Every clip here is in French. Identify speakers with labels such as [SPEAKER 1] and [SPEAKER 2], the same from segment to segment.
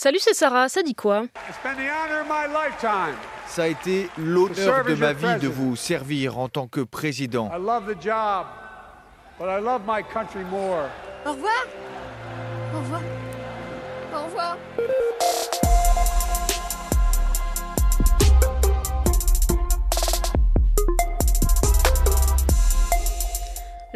[SPEAKER 1] Salut, c'est Sarah, ça dit quoi?
[SPEAKER 2] Ça a été l'honneur de ma vie de vous servir en tant que président.
[SPEAKER 3] Au revoir.
[SPEAKER 4] Au revoir. Au revoir.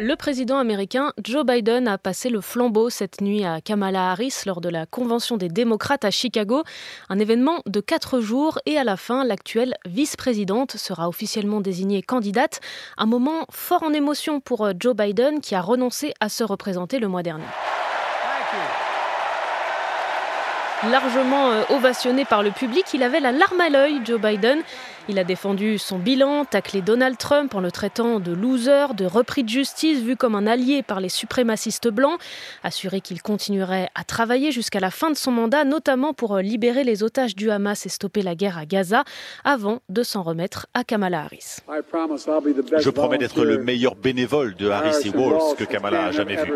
[SPEAKER 1] Le président américain Joe Biden a passé le flambeau cette nuit à Kamala Harris lors de la convention des démocrates à Chicago. Un événement de 4 jours et à la fin, l'actuelle vice-présidente sera officiellement désignée candidate. Un moment fort en émotion pour Joe Biden qui a renoncé à se représenter le mois dernier. Largement ovationné par le public, il avait la larme à l'œil, Joe Biden. Il a défendu son bilan, taclé Donald Trump en le traitant de loser, de repris de justice vu comme un allié par les suprémacistes blancs, assuré qu'il continuerait à travailler jusqu'à la fin de son mandat, notamment pour libérer les otages du Hamas et stopper la guerre à Gaza, avant de s'en remettre à Kamala Harris.
[SPEAKER 5] Je promets d'être le meilleur bénévole de Harris et Walz que Kamala a jamais vu.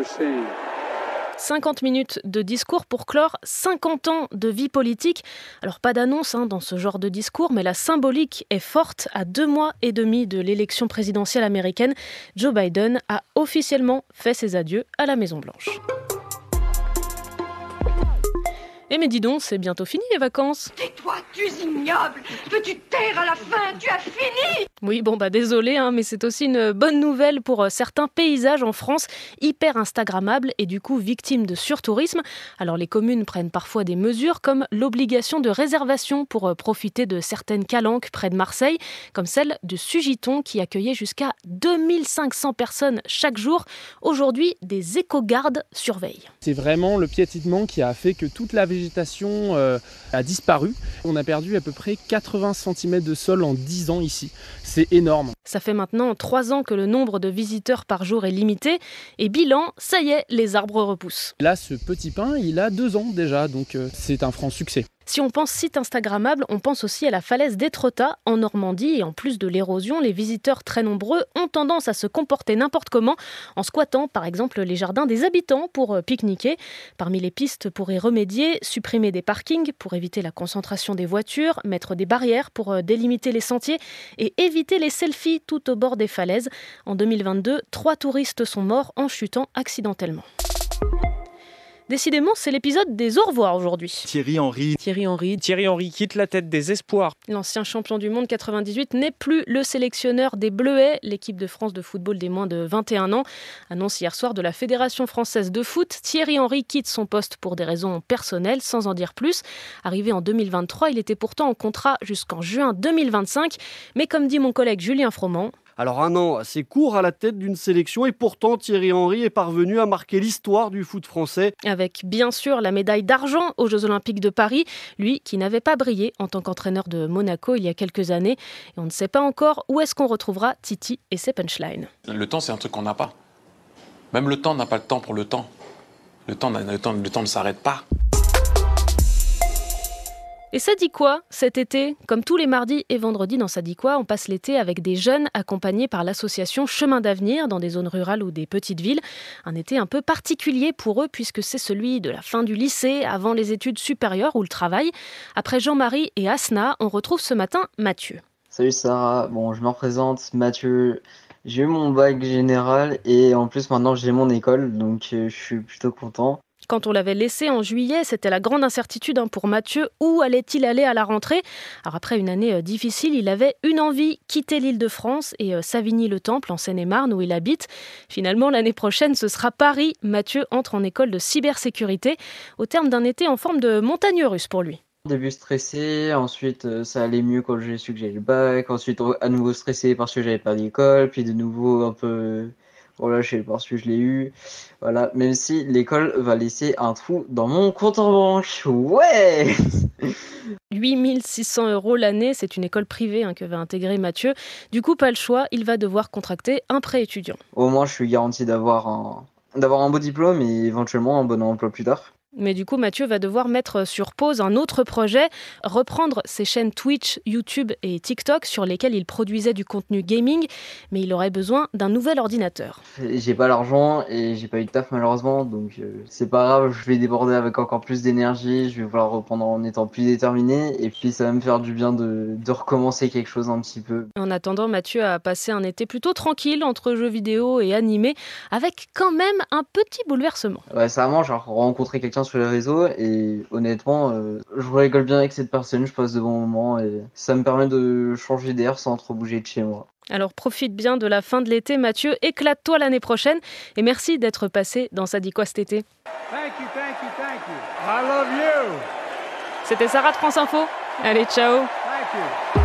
[SPEAKER 1] 50 minutes de discours pour clore 50 ans de vie politique. Alors pas d'annonce dans ce genre de discours, mais la symbolique est forte. À 2 mois et demi de l'élection présidentielle américaine, Joe Biden a officiellement fait ses adieux à la Maison-Blanche. Eh mais dis donc, c'est bientôt fini les vacances.
[SPEAKER 4] Tais-toi, tu es ignoble. Peux-tu te taire à la fin? Tu as fini.
[SPEAKER 1] Oui, désolé, mais c'est aussi une bonne nouvelle pour certains paysages en France, hyper instagrammables et du coup victimes de surtourisme. Alors les communes prennent parfois des mesures comme l'obligation de réservation pour profiter de certaines calanques près de Marseille, comme celle de Sugiton qui accueillait jusqu'à 2500 personnes chaque jour. Aujourd'hui, des éco-gardes surveillent.
[SPEAKER 6] C'est vraiment le piétinement qui a fait que toute la végétation a disparu. On a perdu à peu près 80 cm de sol en 10 ans ici. C'est énorme.
[SPEAKER 1] Ça fait maintenant 3 ans que le nombre de visiteurs par jour est limité. Et bilan, ça y est, les arbres repoussent.
[SPEAKER 6] Là, ce petit pin, il a 2 ans déjà, donc c'est un franc succès.
[SPEAKER 1] Si on pense site instagrammable, on pense aussi à la falaise d'Étretat en Normandie. Et en plus de l'érosion, les visiteurs très nombreux ont tendance à se comporter n'importe comment en squattant par exemple les jardins des habitants pour pique-niquer. Parmi les pistes pour y remédier, supprimer des parkings pour éviter la concentration des voitures, mettre des barrières pour délimiter les sentiers et éviter les selfies tout au bord des falaises. En 2022, 3 touristes sont morts en chutant accidentellement. Décidément, c'est l'épisode des au revoir aujourd'hui.
[SPEAKER 5] Thierry Henry
[SPEAKER 6] quitte la tête des espoirs.
[SPEAKER 1] L'ancien champion du monde 98 n'est plus le sélectionneur des Bleuets. L'équipe de France de football des moins de 21 ans annonce hier soir de la Fédération française de foot. Thierry Henry quitte son poste pour des raisons personnelles, sans en dire plus. Arrivé en 2023, il était pourtant en contrat jusqu'en juin 2025. Mais comme dit mon collègue Julien Froment...
[SPEAKER 7] Alors 1 an assez court à la tête d'une sélection et pourtant Thierry Henry est parvenu à marquer l'histoire du foot français.
[SPEAKER 1] Avec bien sûr la médaille d'argent aux Jeux Olympiques de Paris, lui qui n'avait pas brillé en tant qu'entraîneur de Monaco il y a quelques années. Et on ne sait pas encore où est-ce qu'on retrouvera Titi et ses punchlines.
[SPEAKER 8] Le temps, c'est un truc qu'on n'a pas. Même le temps n'a pas le temps pour le temps. Le temps ne s'arrête pas.
[SPEAKER 1] Et ça dit quoi cet été? Comme tous les mardis et vendredis dans Ça dit quoi, on passe l'été avec des jeunes accompagnés par l'association Chemin d'avenir dans des zones rurales ou des petites villes. Un été un peu particulier pour eux puisque c'est celui de la fin du lycée, avant les études supérieures ou le travail. Après Jean-Marie et Asna, on retrouve ce matin Mathieu.
[SPEAKER 9] Salut Sarah, je me représente Mathieu. J'ai eu mon bac général et en plus maintenant j'ai mon école, donc je suis plutôt content.
[SPEAKER 1] Quand on l'avait laissé en juillet, c'était la grande incertitude pour Mathieu. Où allait-il aller à la rentrée? Alors après une année difficile, il avait une envie, quitter l'Île-de-France et Savigny-le-Temple en Seine-et-Marne où il habite. Finalement, l'année prochaine, ce sera Paris. Mathieu entre en école de cybersécurité au terme d'un été en forme de montagne russe pour lui.
[SPEAKER 9] Au début stressé, ensuite ça allait mieux quand j'ai su que j'avais le bac, ensuite à nouveau stressé parce que j'avais pas d'école, puis de nouveau un peu... relâché parce que je l'ai eu. Voilà, même si l'école va laisser un trou dans mon compte en banque. Ouais
[SPEAKER 1] 8 600 € l'année, c'est une école privée que va intégrer Mathieu. Du coup, pas le choix, il va devoir contracter un prêt étudiant.
[SPEAKER 9] Au moins, je suis garanti d'avoir un beau diplôme et éventuellement un bon emploi plus tard.
[SPEAKER 1] Mais du coup, Mathieu va devoir mettre sur pause un autre projet, reprendre ses chaînes Twitch, YouTube et TikTok sur lesquelles il produisait du contenu gaming, mais il aurait besoin d'un nouvel ordinateur.
[SPEAKER 9] J'ai pas l'argent et j'ai pas eu de taf malheureusement, donc c'est pas grave, je vais déborder avec encore plus d'énergie, je vais vouloir reprendre en étant plus déterminé et puis ça va me faire du bien de recommencer quelque chose un petit peu.
[SPEAKER 1] En attendant, Mathieu a passé un été plutôt tranquille entre jeux vidéo et animé, avec quand même un petit bouleversement.
[SPEAKER 9] Ouais, c'est vraiment genre rencontrer quelqu'un sur les réseaux et honnêtement, je rigole bien avec cette personne, je passe de bons moments et ça me permet de changer d'air sans trop bouger de chez moi.
[SPEAKER 1] Alors profite bien de la fin de l'été, Mathieu, éclate-toi l'année prochaine et merci d'être passé dans Ça dit quoi cet été.
[SPEAKER 3] Thank you. I love you.
[SPEAKER 1] C'était Sarah de France Info. Allez, ciao.
[SPEAKER 3] Thank you.